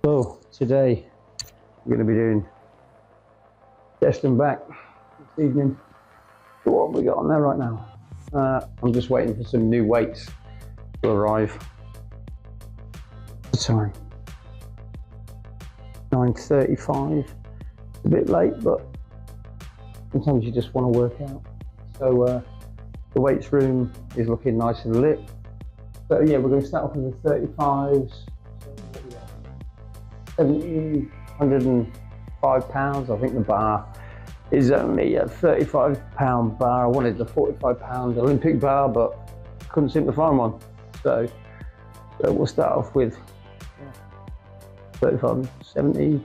So today we're going to be doing chest and back this evening. So what have we got on there right now? I'm just waiting for some new weights to arrive. The time 9:35. It's a bit late, but sometimes you just want to work out. So the weights room is looking nice and lit. So yeah, we're going to start off with the 35s. 70, 105 pounds. I think the bar is only a 35-pound bar. I wanted the 45-pound Olympic bar, but couldn't seem to find one. So we'll start off with 35, 70,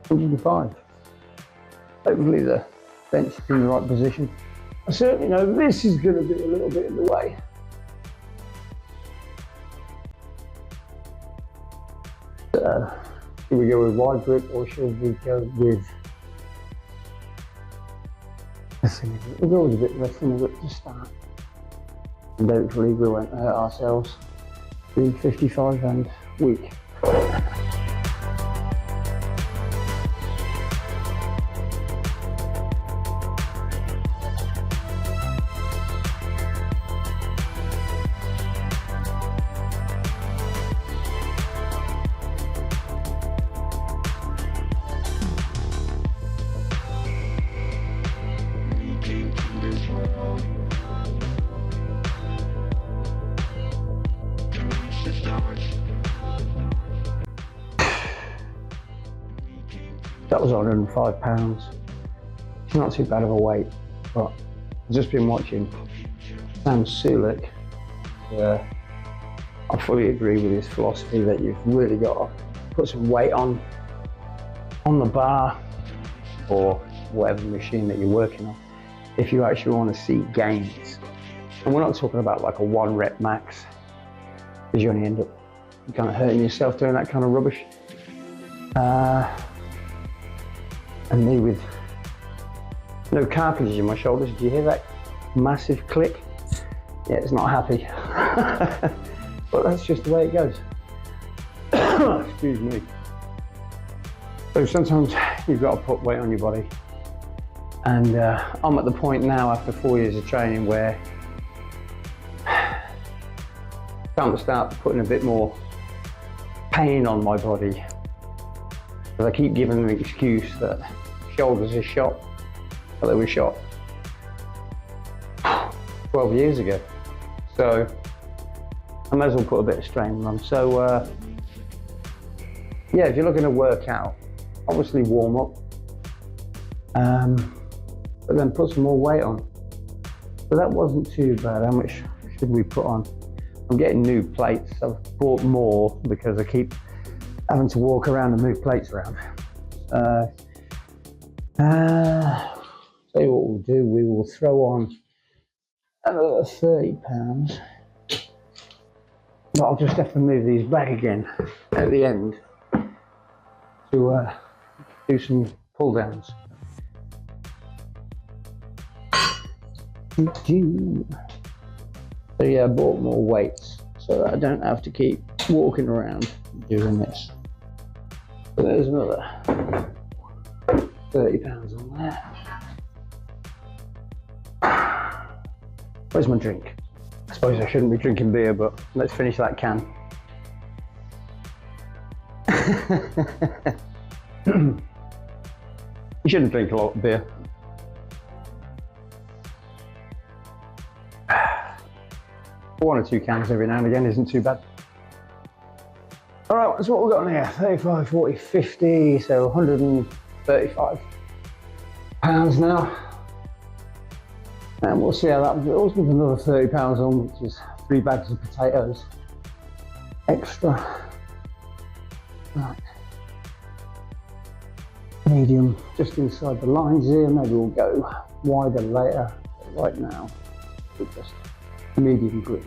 105. Hopefully the bench is in the right position. I certainly know this is going to be a little bit in the way. Should we go with wide grip or should we go with, we'll go with a bit less than a grip to start, and hopefully we won't hurt ourselves being 55 and weak. That was 105 pounds. It's not too bad of a weight, but I've just been watching Sam Sulek. I fully agree with his philosophy that you've really got to put some weight on the bar or whatever machine that you're working on if you actually want to see gains. And we're not talking about like a 1 rep max, because you only end up kind of hurting yourself doing that kind of rubbish. And me with no cartilage in my shoulders. Do you hear that massive click? Yeah, it's not happy. But that's just the way it goes. Excuse me. So sometimes you've got to put weight on your body. And I'm at the point now after 4 years of training where it's time to start putting a bit more pain on my body. Because I keep giving the excuse that shoulders are shot, but they were shot 12 years ago. So I might as well put a bit of strain on them. So yeah, if you're looking to work out, obviously warm up, but then put some more weight on. So that wasn't too bad. How much should we put on? I'm getting new plates. I've bought more because I keep having to walk around and move plates around. Tell you what we'll do, we will throw on another 30 pounds. But I'll just have to move these back again at the end to do some pull downs. So yeah, I bought more weights so that I don't have to keep walking around doing this. So there's another 30 pounds on there. Where's my drink? I suppose I shouldn't be drinking beer, but let's finish that can. You shouldn't drink a lot of beer. One or two cans every now and again isn't too bad. All right, that's what we've got on here. 35, 40, 50, so 135 pounds now. And we'll see how that goes with another 30 pounds on, which is 3 bags of potatoes extra. Right. Medium just inside the lines here. Maybe we'll go wider later, but right now we're just medium grip.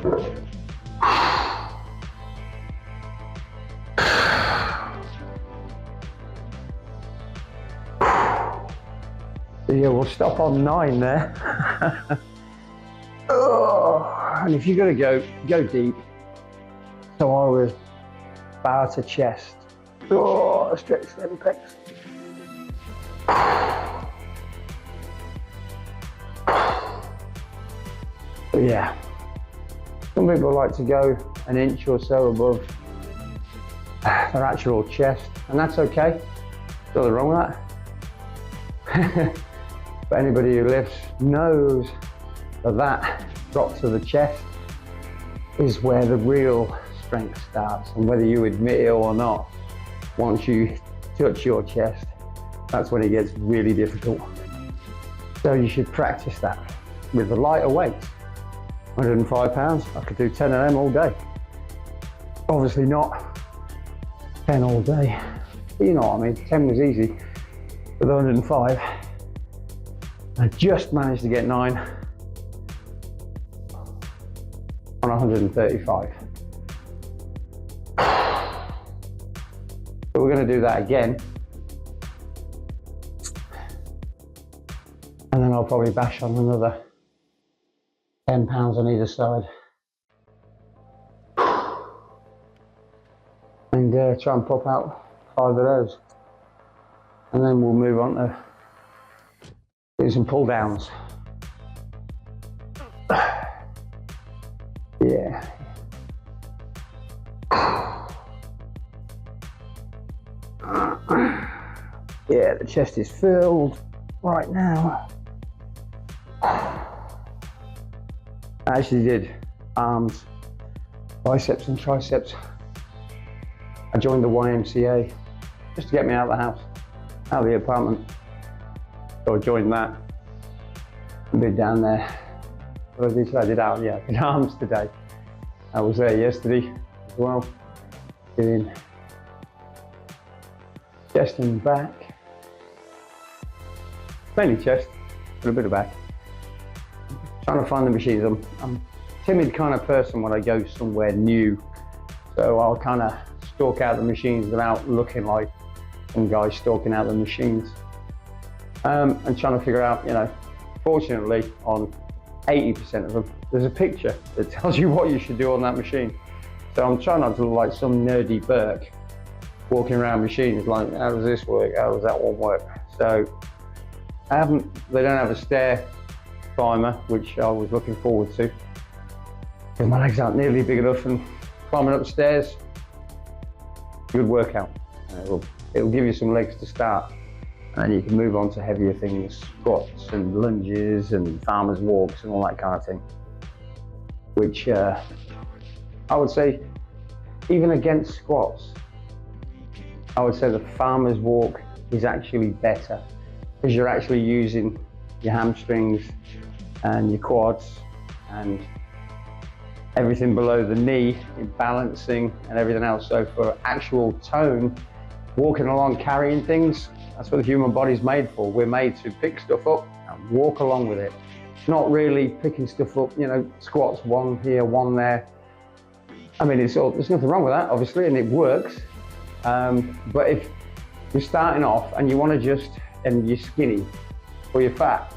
Yeah, we'll stop on 9 there. Oh, and if you're going to go deep. So I was bar to chest. Oh, stretch them pecs. But yeah, some people like to go an inch or so above their actual chest, and that's okay. There's nothing wrong with that. But anybody who lifts knows that drop to the chest is where the real strength starts, and whether you admit it or not, once you touch your chest, that's when it gets really difficult. So you should practice that with the lighter weights. 105 pounds, I could do 10 of them all day. Obviously not 10 all day, but you know what I mean, 10 was easy. With 105, I just managed to get 9 on 135. So we're going to do that again, and then I'll probably bash on another 10 pounds on either side, and try and pop out 5 of those, and then we'll move on to do some pull downs. Yeah. Yeah, the chest is filled right now. I actually did arms, biceps and triceps. I joined the YMCA just to get me out of the house, out of the apartment. So I joined that and been down there. What did I did out? Yeah, I did arms today. I was there yesterday as well, doing chest and back. Mainly chest, but a bit of back. Trying to find the machines. I'm a timid kind of person when I go somewhere new, so I'll kind of stalk out the machines without looking like some guy stalking out the machines, and trying to figure out, you know, fortunately on 80% of them there's a picture that tells you what you should do on that machine. So I'm trying not to look like some nerdy Burke walking around machines like, how does this work, how does that one work? So they don't have a stair climber, which I was looking forward to, because my legs aren't nearly big enough, and climbing up stairs, good workout. It'll give you some legs to start, and you can move on to heavier things, squats and lunges and farmer's walks and all that kind of thing, which I would say, even against squats, I would say the farmer's walk is actually better, because you're actually using your hamstrings and your quads and everything below the knee in balancing and everything else. So for actual tone, walking along, carrying things, that's what the human body's made for. We're made to pick stuff up and walk along with it. Not really picking stuff up, you know, squats, one here, one there. I mean, there's nothing wrong with that, obviously, and it works. But if you're starting off and you want to and you're skinny or you're fat,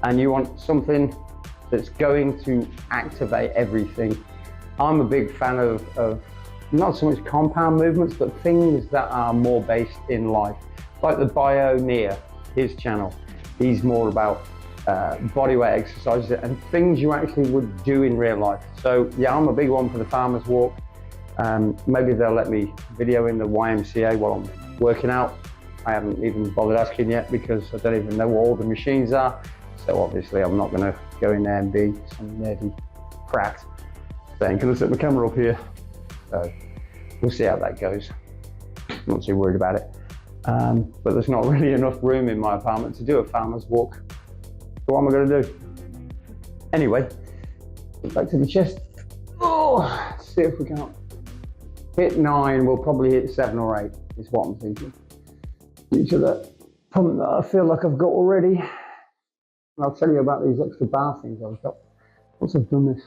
and you want something that's going to activate everything, I'm a big fan of not so much compound movements, but things that are more based in life. Like the Bioneer, his channel, he's more about bodyweight exercises and things you actually would do in real life. So yeah, I'm a big one for the farmer's walk. Maybe they'll let me video in the YMCA while I'm working out. I haven't even bothered asking yet, because I don't even know what all the machines are. So obviously I'm not going to go in there and be some nerdy prat saying, can I set my camera up here? So we'll see how that goes. I'm not too worried about it. But there's not really enough room in my apartment to do a farmer's walk. So what am I going to do? Anyway, back to the chest. Oh, let's see if we can hit 9. We'll probably hit 7 or 8 is what I'm thinking. Each of that pump that I feel like I've got already. And I'll tell you about these extra bar things I've got once I've done this.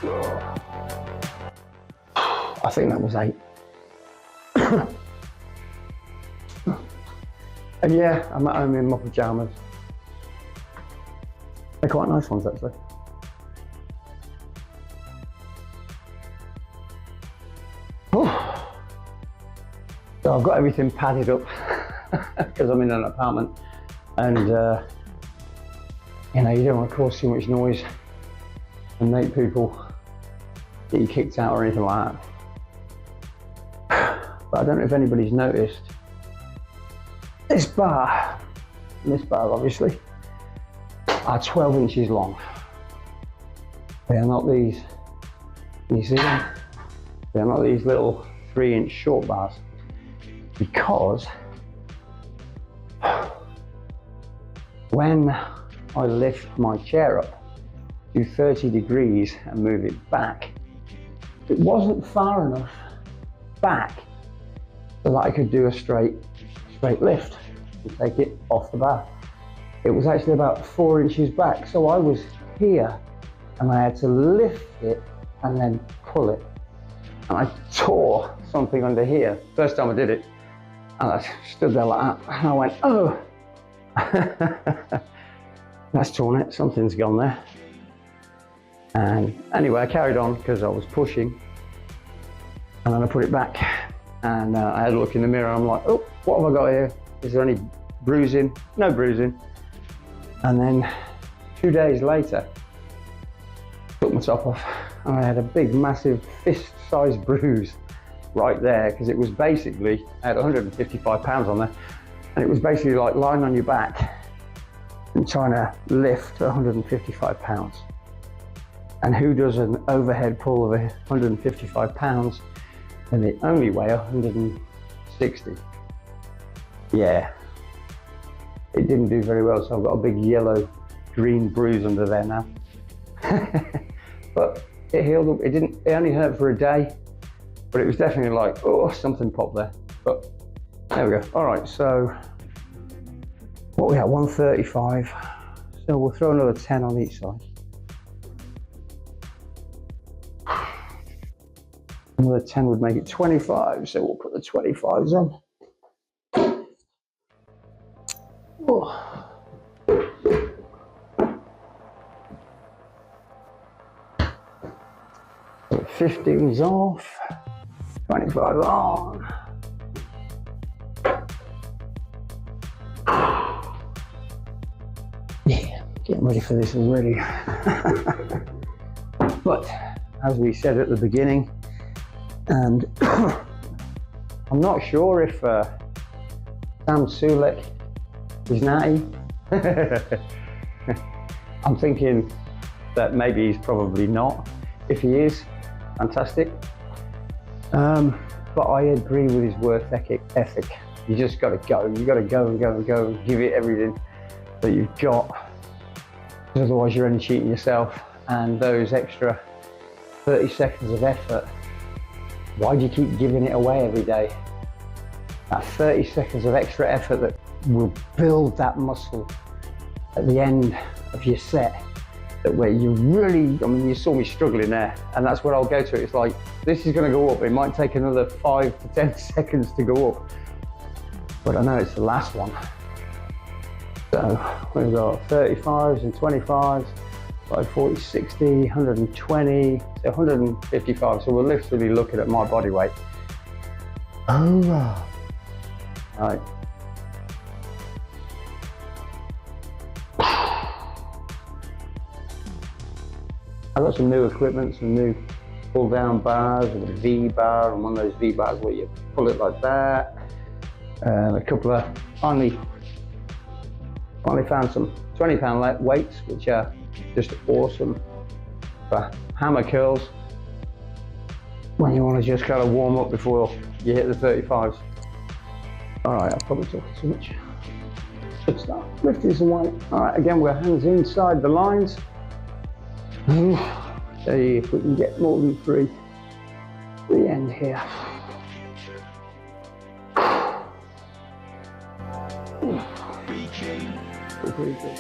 I think that was 8. And yeah, I'm at home in my pajamas. They're quite nice ones actually. So I've got everything padded up because I'm in an apartment, and you know, you don't want to cause too much noise and make people get you kicked out or anything like that. But I don't know if anybody's noticed, this bar and this bar obviously are 12 inches long. They are not these, can you see them? They are not these little 3-inch short bars, because when I lift my chair up to 30 degrees and move it back, it wasn't far enough back so that I could do a straight lift and take it off the bar. It was actually about 4 inches back, so I was here and I had to lift it and then pull it. And I tore something under here. First time I did it, and I stood there like that, and I went, oh, that's torn it, something's gone there. And anyway, I carried on because I was pushing, and then I put it back, and I had a look in the mirror, I'm like, oh, what have I got here? Is there any bruising? No bruising. And then 2 days later, took my top off, and I had a big, massive fist-sized bruise right there, because it was basically, I had 155 pounds on there, and it was basically like lying on your back and trying to lift 155 pounds. And who does an overhead pull of 155 pounds when they only weigh 160? Yeah, it didn't do very well, so I've got a big yellow-green bruise under there now. But it healed up. It only hurt for a day, but it was definitely like, oh, something popped there. But there we go. All right, so what we at, 135. So we'll throw another 10 on each side. Another 10 would make it 25, so we'll put the 25s on. Oh. 15's off, 25 on. Yeah, getting ready for this already. But as we said at the beginning, and I'm not sure if Sam Sulek is natty. I'm thinking that maybe he's probably not. If he is, fantastic. But I agree with his work ethic. You just got to go. You got to go and go and go and give it everything that you've got. Because otherwise you're only cheating yourself. And those extra 30 seconds of effort, why do you keep giving it away every day? That 30 seconds of extra effort that will build that muscle at the end of your set, that where you really, I mean, you saw me struggling there, and that's where I'll go to it. It's like, this is going to go up. It might take another 5 to 10 seconds to go up, but I know it's the last one. So we've got 35s and 25s, like 40, 60, 120, so 155. So we're literally looking at my body weight. Oh, right. I've got some new equipment, some new pull down bars, with a V bar, and one of those V bars where you pull it like that. A couple of, finally found some 20-pound weights, which are just awesome for hammer curls when you want to just kind of warm up before you hit the 35s. All right, I've probably talked too much. Good start, lifting some weight. All right, again, we're hands inside the lines. See if we can get more than 3 to the end here. Pretty good.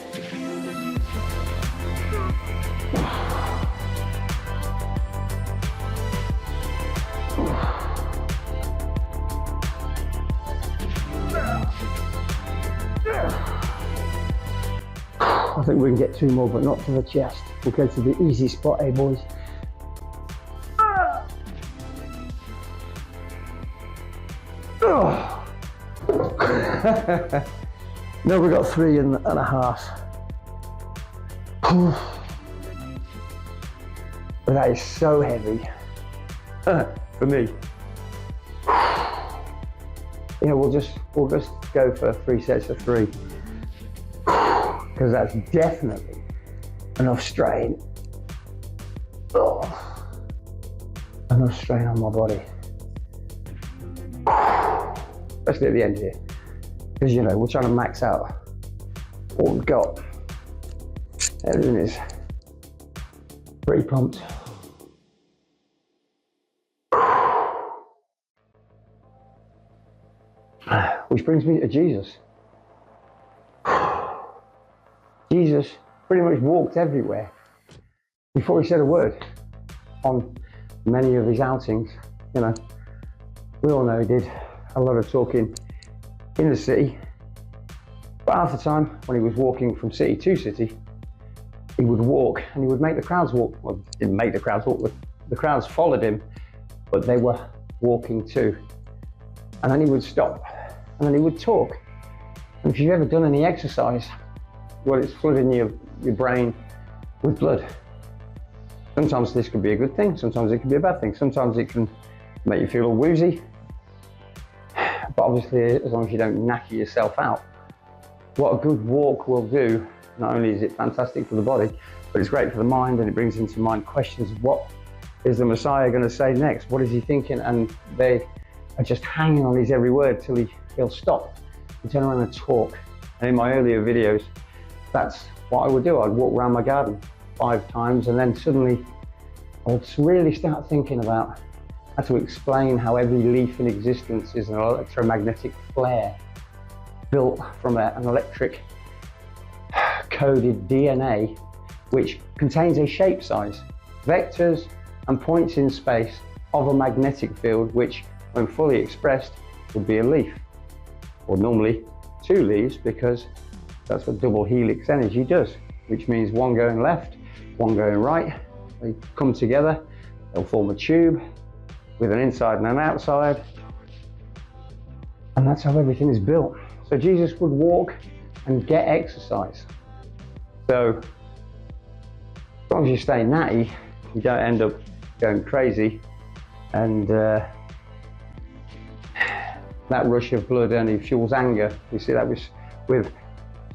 think we can get 2 more, but not to the chest. We'll go to the easy spot, eh, boys? Now we've got 3.5. But that is so heavy for me. Yeah, we'll just go for 3 sets of 3 because that's definitely enough strain. Enough strain on my body, especially at the end here, because you know we're trying to max out what we've got. Everything is pretty pumped. Which brings me to Jesus. Jesus pretty much walked everywhere before he said a word on many of his outings. You know, we all know he did a lot of talking in the city, but half the time when he was walking from city to city, he would walk and he would make the crowds walk. Well, he didn't make the crowds walk, the crowds followed him, but they were walking too. And then he would stop and then he would talk. And if you've ever done any exercise, well, it's flooding your brain with blood. Sometimes this could be a good thing, sometimes it can be a bad thing. Sometimes it can make you feel all woozy, but obviously as long as you don't knacker yourself out. What a good walk will do, not only is it fantastic for the body, but it's great for the mind, and it brings into mind questions of what is the Messiah going to say next? What is he thinking? And they are just hanging on his every word till he'll stop and turn around and talk. And in my earlier videos, that's what I would do. I'd walk around my garden 5 times, and then suddenly I would really start thinking about how to explain how every leaf in existence is an electromagnetic flare built from an electric coded DNA, which contains a shape size, vectors and points in space of a magnetic field, which when fully expressed would be a leaf, or normally 2 leaves, because that's what double helix energy does, which means one going left, one going right. They come together, they'll form a tube with an inside and an outside, and that's how everything is built. So Jesus would walk and get exercise. So as long as you stay natty, you don't end up going crazy, and that rush of blood only fuels anger. We see that with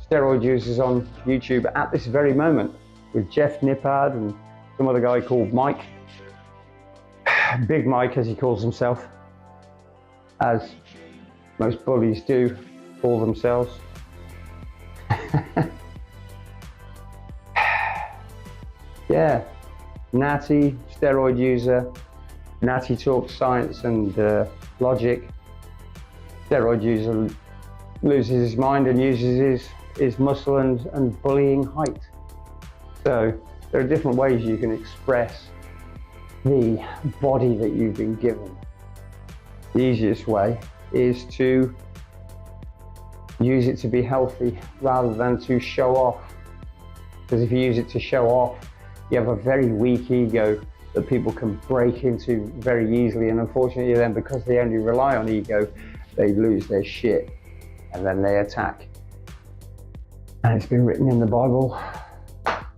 steroid users on YouTube at this very moment, with Jeff Nippard and some other guy called Mike, Big Mike as he calls himself, as most bullies do call themselves. Yeah, natty, steroid user, natty talks science and logic. Steroid user loses his mind and uses his muscle and bullying height. So there are different ways you can express the body that you've been given. The easiest way is to use it to be healthy rather than to show off. Because if you use it to show off, you have a very weak ego that people can break into very easily, and unfortunately then, because they only rely on ego, they lose their shit and then they attack. And it's been written in the Bible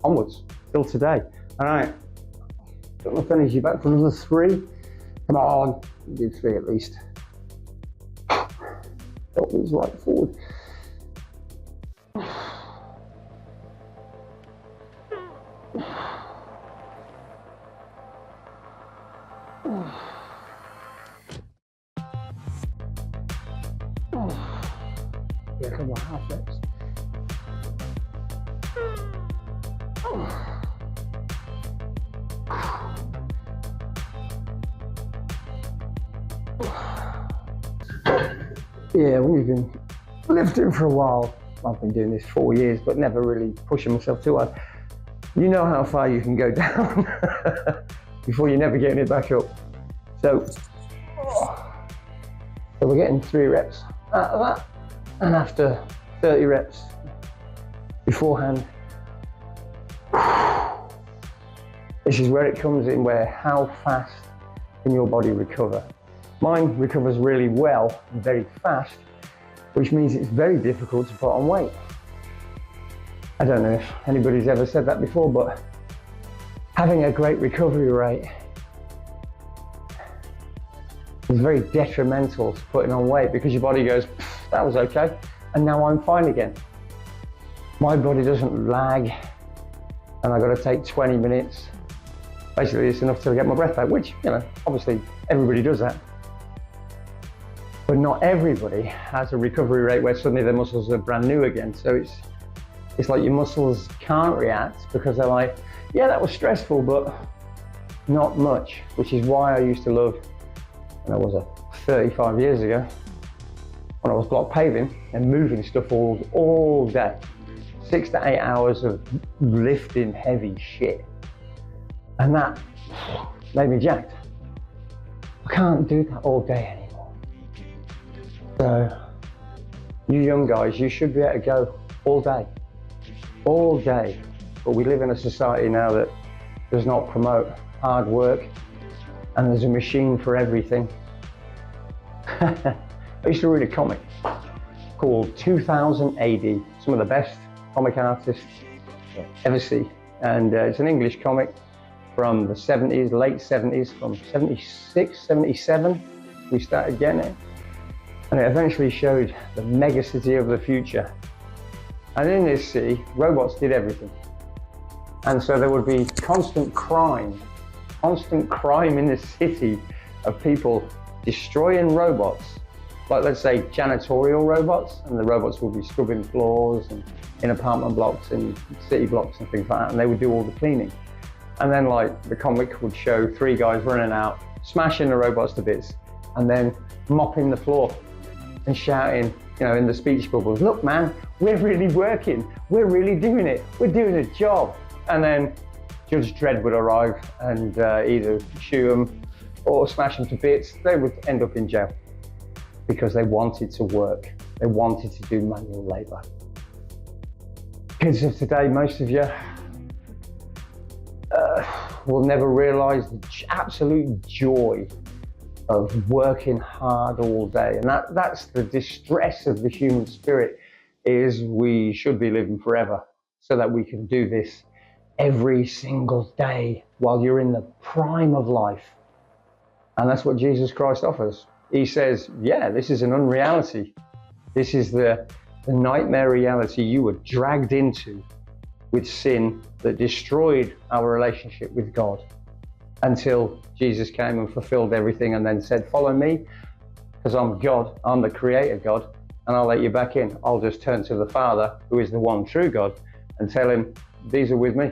onwards till today. All right, don't want to finish you back for another 3. Come on, do 3 at least. Got these right forward. Yeah, come on, half reps. Yeah, we've been lifting for a while. I've been doing this 4 years, but never really pushing myself too hard. You know how far you can go down before you're never getting it back up. So we're getting 3 reps out of that, and after 30 reps beforehand, This is where it comes in, where how fast can your body recover? Mine recovers really well and very fast, which means it's very difficult to put on weight. I don't know if anybody's ever said that before, but having a great recovery rate is very detrimental to putting on weight, because your body goes, that was okay, and now I'm fine again. My body doesn't lag, and I've got to take 20 minutes. Basically, it's enough to get my breath back, which, you know, obviously everybody does that. But not everybody has a recovery rate where suddenly their muscles are brand new again. So it's like your muscles can't react because they're like, yeah, that was stressful, but not much, which is why I used to love, when I was 35 years ago, when I was block paving and moving stuff all day, 6 to 8 hours of lifting heavy shit. And that made me jacked. I can't do that all day anymore. So, you young guys, you should be able to go all day. But we live in a society now that does not promote hard work, and there's a machine for everything. I used to read a comic called 2000 AD, some of the best comic artists ever see. And it's an English comic from the 70s, late 70s, from 76, 77, we started getting it. And it eventually showed the mega city of the future. And in this city, robots did everything. And so there would be constant crime in the city of people destroying robots. Like, let's say, janitorial robots, and the robots would be scrubbing floors and in apartment blocks and city blocks and things like that, and they would do all the cleaning. And then, like, the comic would show 3 guys running out, smashing the robots to bits, and then mopping the floor and shouting, you know, in the speech bubbles, look man, we're really working, we're really doing it, we're doing a job. And then Judge Dredd would arrive and either shoot them or smash them to bits. They would end up in jail because they wanted to work, they wanted to do manual labor. Kids of today, most of you, will never realize the absolute joy of working hard all day. And that's the distress of the human spirit, is we should be living forever so that we can do this every single day while you're in the prime of life. And that's what Jesus Christ offers. He says, yeah, this is an unreality. This is the nightmare reality you were dragged into with sin that destroyed our relationship with God, until Jesus came and fulfilled everything and then said, follow me, because I'm God, I'm the creator God, and I'll let you back in. I'll just turn to the Father, who is the one true God, and tell him, these are with me.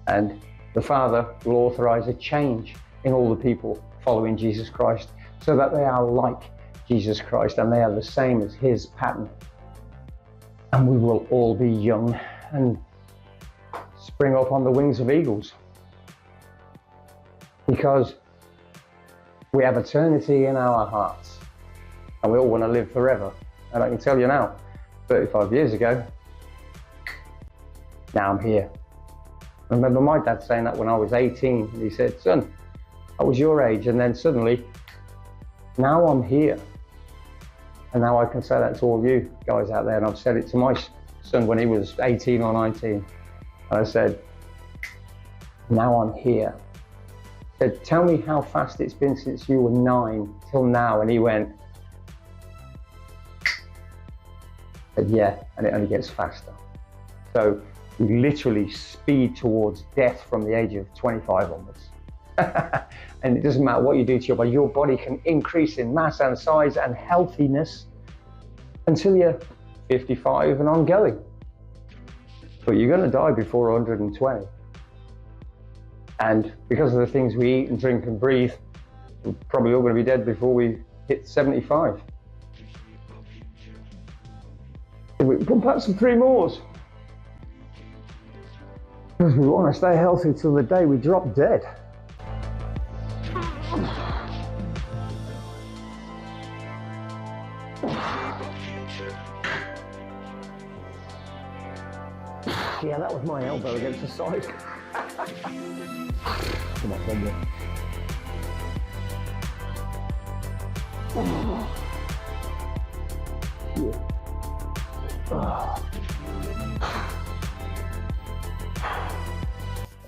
And the Father will authorize a change in all the people following Jesus Christ, so that they are like Jesus Christ and they are the same as his pattern. And we will all be young and spring up on the wings of eagles, because we have eternity in our hearts and we all want to live forever. And I can tell you now, 35 years ago, now I'm here. I remember my dad saying that when I was 18, and he said, son, I was your age, and then suddenly, now I'm here. And now I can say that to all you guys out there, and I've said it to my son when he was 18 or 19. And I said, now I'm here. I said, tell me how fast it's been since you were 9 till now. And he went, I said, yeah, and it only gets faster. So we literally speed towards death from the age of 25 onwards. And it doesn't matter what you do to your body can increase in mass and size and healthiness until you're 55 and ongoing. But you're going to die before 120. And because of the things we eat and drink and breathe, we're probably all going to be dead before we hit 75. We pump out some 3 mores. Because we want to stay healthy till the day we drop dead. Yeah, that was my elbow against the side. Come on, one more.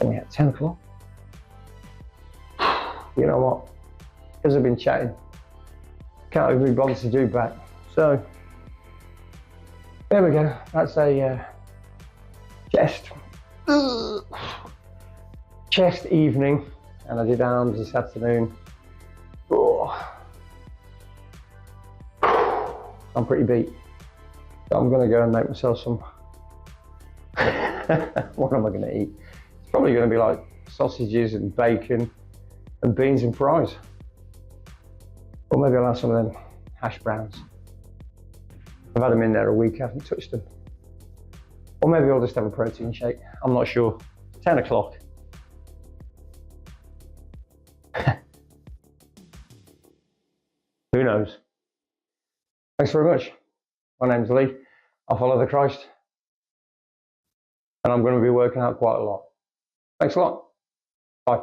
And yeah, 10 o'clock. You know what? Because I've been chatting, can't even be bothered to do back. So there we go. That's a chest evening, and I did arms this afternoon. Oh. I'm pretty beat, so I'm going to go and make myself some. What am I going to eat? It's probably going to be like sausages and bacon and beans and fries, or maybe I'll have some of them hash browns. I've had them in there a week, I haven't touched them. Or maybe I'll just have a protein shake. I'm not sure. 10 o'clock. Who knows? Thanks very much. My name's Lee. I follow the Christ. And I'm going to be working out quite a lot. Thanks a lot. Bye.